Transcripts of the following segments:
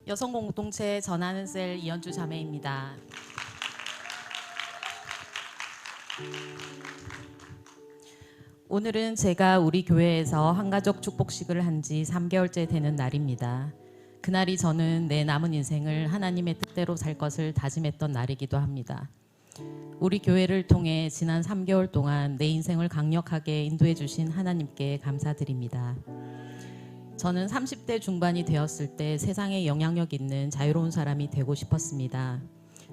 여성공동체 전하는 셀 이연주 자매입니다. 오늘은 제가 우리 교회에서 한가족 축복식을 한 지 3개월째 되는 날입니다. 그날이 저는 내 남은 인생을 하나님의 뜻대로 살 것을 다짐했던 날이기도 합니다. 우리 교회를 통해 지난 3개월 동안 내 인생을 강력하게 인도해 주신 하나님께 감사드립니다. 저는 30대 중반이 되었을 때 세상에 영향력 있는 자유로운 사람이 되고 싶었습니다.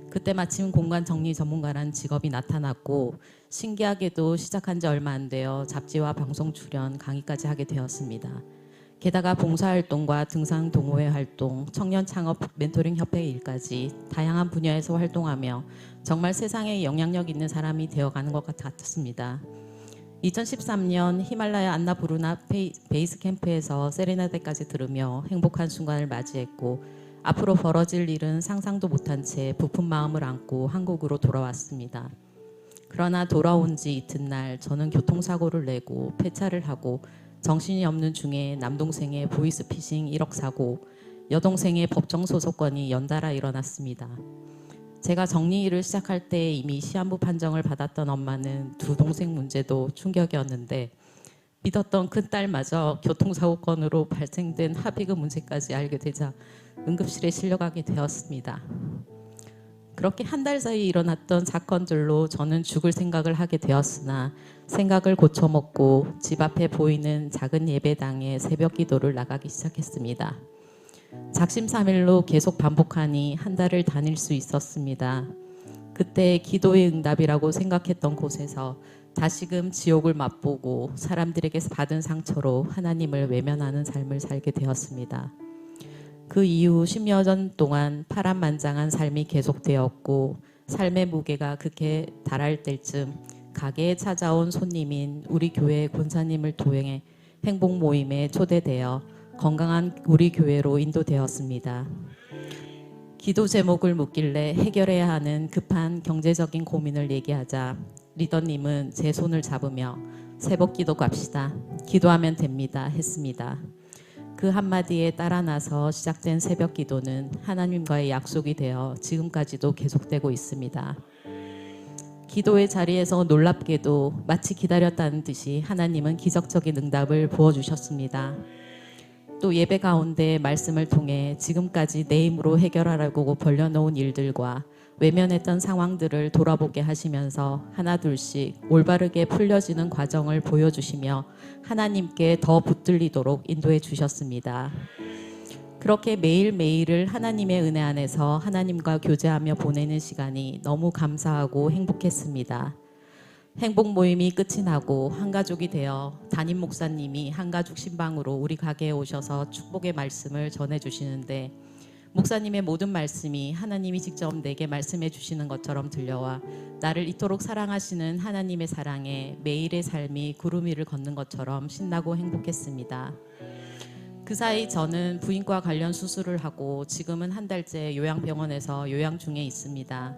그때 마침 공간 정리 전문가란 직업이 나타났고 신기하게도 시작한 지 얼마 안 되어 잡지와 방송 출연, 강의까지 하게 되었습니다. 게다가 봉사활동과 등산 동호회 활동, 청년 창업 멘토링 협회 일까지 다양한 분야에서 활동하며 정말 세상에 영향력 있는 사람이 되어가는 것 같았습니다. 2013년 히말라야 안나푸르나 베이스 캠프에서 세레나데까지 들으며 행복한 순간을 맞이했고 앞으로 벌어질 일은 상상도 못한 채 부푼 마음을 안고 한국으로 돌아왔습니다. 그러나 돌아온 지 이튿날 저는 교통사고를 내고 폐차를 하고 정신이 없는 중에 남동생의 보이스피싱 1억 사고, 여동생의 법정 소속건이 연달아 일어났습니다. 제가 정리일을 시작할 때 이미 시한부 판정을 받았던 엄마는 두 동생 문제도 충격이었는데 믿었던 큰딸마저 교통사고 건으로 발생된 합의금 문제까지 알게 되자 응급실에 실려가게 되었습니다. 그렇게 한 달 사이 일어났던 사건들로 저는 죽을 생각을 하게 되었으나 생각을 고쳐먹고 집 앞에 보이는 작은 예배당에 새벽 기도를 나가기 시작했습니다. 작심삼일로 계속 반복하니 한 달을 다닐 수 있었습니다. 그때 기도의 응답이라고 생각했던 곳에서 다시금 지옥을 맛보고 사람들에게 받은 상처로 하나님을 외면하는 삶을 살게 되었습니다. 그 이후 10여 년 동안 파란만장한 삶이 계속되었고 삶의 무게가 극에 달할 때쯤 가게에 찾아온 손님인 우리 교회 권사님을 도행해 행복 모임에 초대되어 건강한 우리 교회로 인도되었습니다. 기도 제목을 묻길래 해결해야 하는 급한 경제적인 고민을 얘기하자 리더님은 제 손을 잡으며 새벽 기도 갑시다. 기도하면 됩니다. 했습니다. 그 한마디에 따라 나서 시작된 새벽 기도는 하나님과의 약속이 되어 지금까지도 계속되고 있습니다. 기도의 자리에서 놀랍게도 마치 기다렸다는 듯이 하나님은 기적적인 응답을 부어주셨습니다. 또 예배 가운데 말씀을 통해 지금까지 내 힘으로 해결하라고 벌려놓은 일들과 외면했던 상황들을 돌아보게 하시면서 하나둘씩 올바르게 풀려지는 과정을 보여주시며 하나님께 더 붙들리도록 인도해 주셨습니다. 그렇게 매일매일을 하나님의 은혜 안에서 하나님과 교제하며 보내는 시간이 너무 감사하고 행복했습니다. 행복 모임이 끝이 나고 한가족이 되어 담임 목사님이 한가족 신방으로 우리 가게에 오셔서 축복의 말씀을 전해주시는데 목사님의 모든 말씀이 하나님이 직접 내게 말씀해 주시는 것처럼 들려와 나를 이토록 사랑하시는 하나님의 사랑에 매일의 삶이 구름 위를 걷는 것처럼 신나고 행복했습니다. 그 사이 저는 부인과 관련 수술을 하고 지금은 한 달째 요양병원에서 요양 중에 있습니다.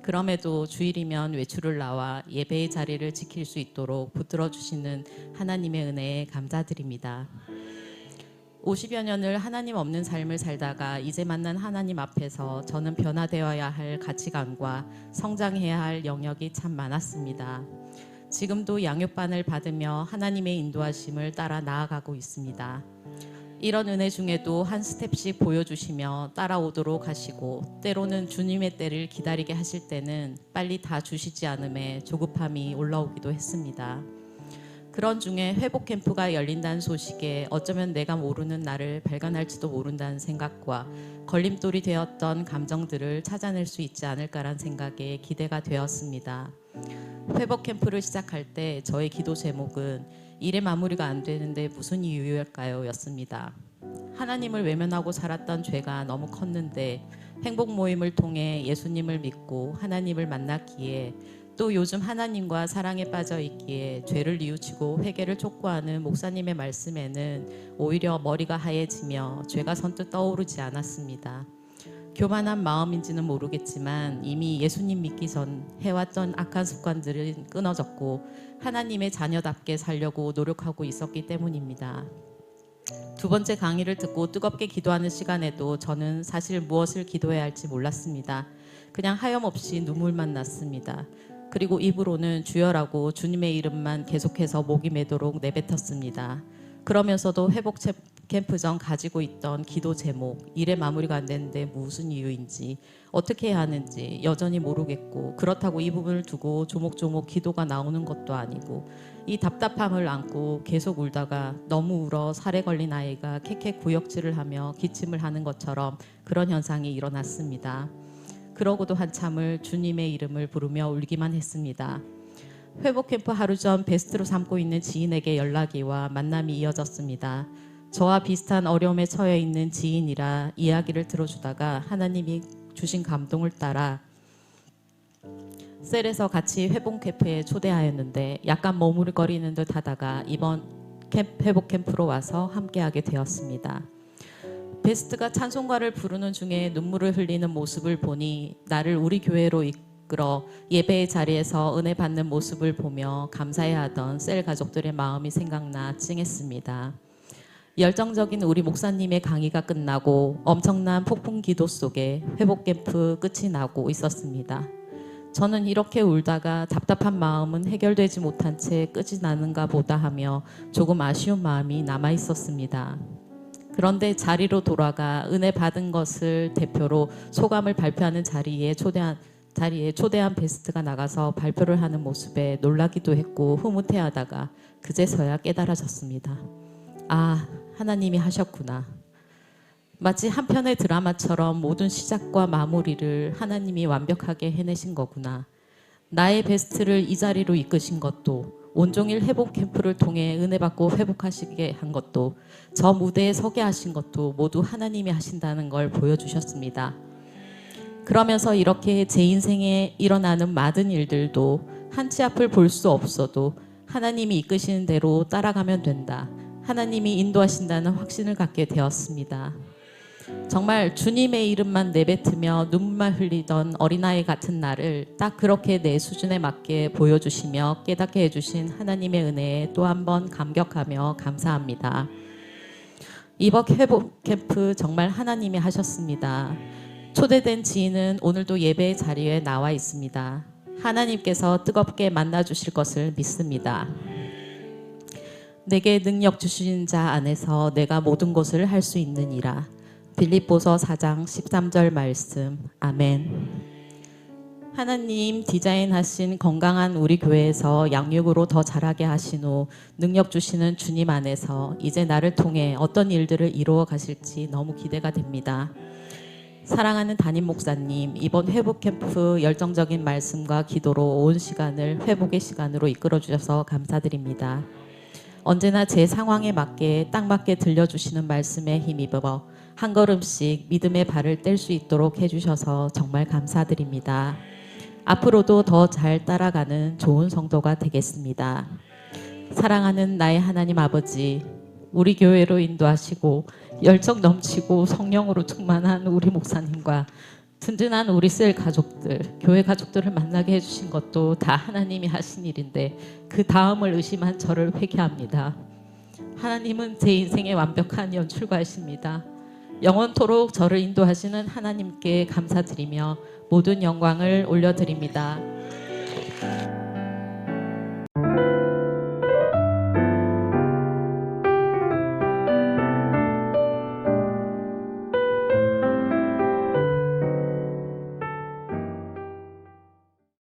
그럼에도 주일이면 외출을 나와 예배의 자리를 지킬 수 있도록 붙들어 주시는 하나님의 은혜에 감사드립니다. 50여 년을 하나님 없는 삶을 살다가 이제 만난 하나님 앞에서 저는 변화되어야 할 가치관과 성장해야 할 영역이 참 많았습니다. 지금도 양육반을 받으며 하나님의 인도하심을 따라 나아가고 있습니다. 이런 은혜 중에도 한 스텝씩 보여주시며 따라오도록 하시고 때로는 주님의 때를 기다리게 하실 때는 빨리 다 주시지 않음에 조급함이 올라오기도 했습니다. 그런 중에 회복 캠프가 열린다는 소식에 어쩌면 내가 모르는 나를 발견할지도 모른다는 생각과 걸림돌이 되었던 감정들을 찾아낼 수 있지 않을까라는 생각에 기대가 되었습니다. 회복 캠프를 시작할 때 저의 기도 제목은 일의 마무리가 안 되는데 무슨 이유일까요? 였습니다. 하나님을 외면하고 살았던 죄가 너무 컸는데 행복 모임을 통해 예수님을 믿고 하나님을 만났기에 또 요즘 하나님과 사랑에 빠져 있기에 죄를 뉘우치고 회개를 촉구하는 목사님의 말씀에는 오히려 머리가 하얘지며 죄가 선뜻 떠오르지 않았습니다. 교만한 마음인지는 모르겠지만 이미 예수님 믿기 전 해왔던 악한 습관들은 끊어졌고 하나님의 자녀답게 살려고 노력하고 있었기 때문입니다. 두 번째 강의를 듣고 뜨겁게 기도하는 시간에도 저는 사실 무엇을 기도해야 할지 몰랐습니다. 그냥 하염없이 눈물만 났습니다. 그리고 입으로는 주여라고 주님의 이름만 계속해서 목이 메도록 내뱉었습니다. 그러면서도 회복 캠프 전 가지고 있던 기도 제목, 일의 마무리가 안 되는데 무슨 이유인지, 어떻게 해야 하는지 여전히 모르겠고, 그렇다고 이 부분을 두고 조목조목 기도가 나오는 것도 아니고, 이 답답함을 안고 계속 울다가 너무 울어 살에 걸린 아이가 캑캑 구역질을 하며 기침을 하는 것처럼 그런 현상이 일어났습니다. 그러고도 한참을 주님의 이름을 부르며 울기만 했습니다. 회복 캠프 하루 전 베스트로 삼고 있는 지인에게 연락이 와 만남이 이어졌습니다. 저와 비슷한 어려움에 처해 있는 지인이라 이야기를 들어주다가 하나님이 주신 감동을 따라 셀에서 같이 회복 캠프에 초대하였는데 약간 머무르거리는 듯 하다가 이번 회복 캠프로 와서 함께하게 되었습니다. 베스트가 찬송가를 부르는 중에 눈물을 흘리는 모습을 보니 나를 우리 교회로 이끌어 예배의 자리에서 은혜 받는 모습을 보며 감사해야 하던 셀 가족들의 마음이 생각나 찡했습니다. 열정적인 우리 목사님의 강의가 끝나고 엄청난 폭풍 기도 속에 회복 캠프 끝이 나고 있었습니다. 저는 이렇게 울다가 답답한 마음은 해결되지 못한 채 끝이 나는가 보다 하며 조금 아쉬운 마음이 남아 있었습니다. 그런데 자리로 돌아가 은혜 받은 것을 대표로 소감을 발표하는 자리에 초대한 베스트가 나가서 발표를 하는 모습에 놀라기도 했고 흐뭇해하다가 그제서야 깨달아졌습니다. 아, 하나님이 하셨구나. 마치 한 편의 드라마처럼 모든 시작과 마무리를 하나님이 완벽하게 해내신 거구나. 나의 베스트를 이 자리로 이끄신 것도, 온종일 회복 캠프를 통해 은혜 받고 회복하시게 한 것도, 저 무대에 서게 하신 것도 모두 하나님이 하신다는 걸 보여주셨습니다. 그러면서 이렇게 제 인생에 일어나는 많은 일들도 한 치 앞을 볼 수 없어도 하나님이 이끄시는 대로 따라가면 된다. 하나님이 인도하신다는 확신을 갖게 되었습니다. 정말 주님의 이름만 내뱉으며 눈물만 흘리던 어린아이 같은 나를 딱 그렇게 내 수준에 맞게 보여주시며 깨닫게 해주신 하나님의 은혜에 또 한 번 감격하며 감사합니다. 이번 회복 캠프 정말 하나님이 하셨습니다. 초대된 지인은 오늘도 예배의 자리에 나와 있습니다. 하나님께서 뜨겁게 만나주실 것을 믿습니다. 내게 능력 주신 자 안에서 내가 모든 것을 할 수 있느니라. 빌립보서 4장 13절 말씀. 아멘. 하나님 디자인하신 건강한 우리 교회에서 양육으로 더 자라게 하신 후 능력 주시는 주님 안에서 이제 나를 통해 어떤 일들을 이루어 가실지 너무 기대가 됩니다. 사랑하는 담임 목사님, 이번 회복 캠프 열정적인 말씀과 기도로 온 시간을 회복의 시간으로 이끌어 주셔서 감사드립니다. 언제나 제 상황에 맞게 딱 맞게 들려주시는 말씀에 힘입어 한 걸음씩 믿음의 발을 뗄 수 있도록 해주셔서 정말 감사드립니다. 앞으로도 더 잘 따라가는 좋은 성도가 되겠습니다. 사랑하는 나의 하나님 아버지, 우리 교회로 인도하시고 열정 넘치고 성령으로 충만한 우리 목사님과 든든한 우리 셀 가족들, 교회 가족들을 만나게 해주신 것도 다 하나님이 하신 일인데 그 다음을 의심한 저를 회개합니다. 하나님은 제 인생의 완벽한 연출가이십니다. 영원토록 저를 인도하시는 하나님께 감사드리며 모든 영광을 올려드립니다.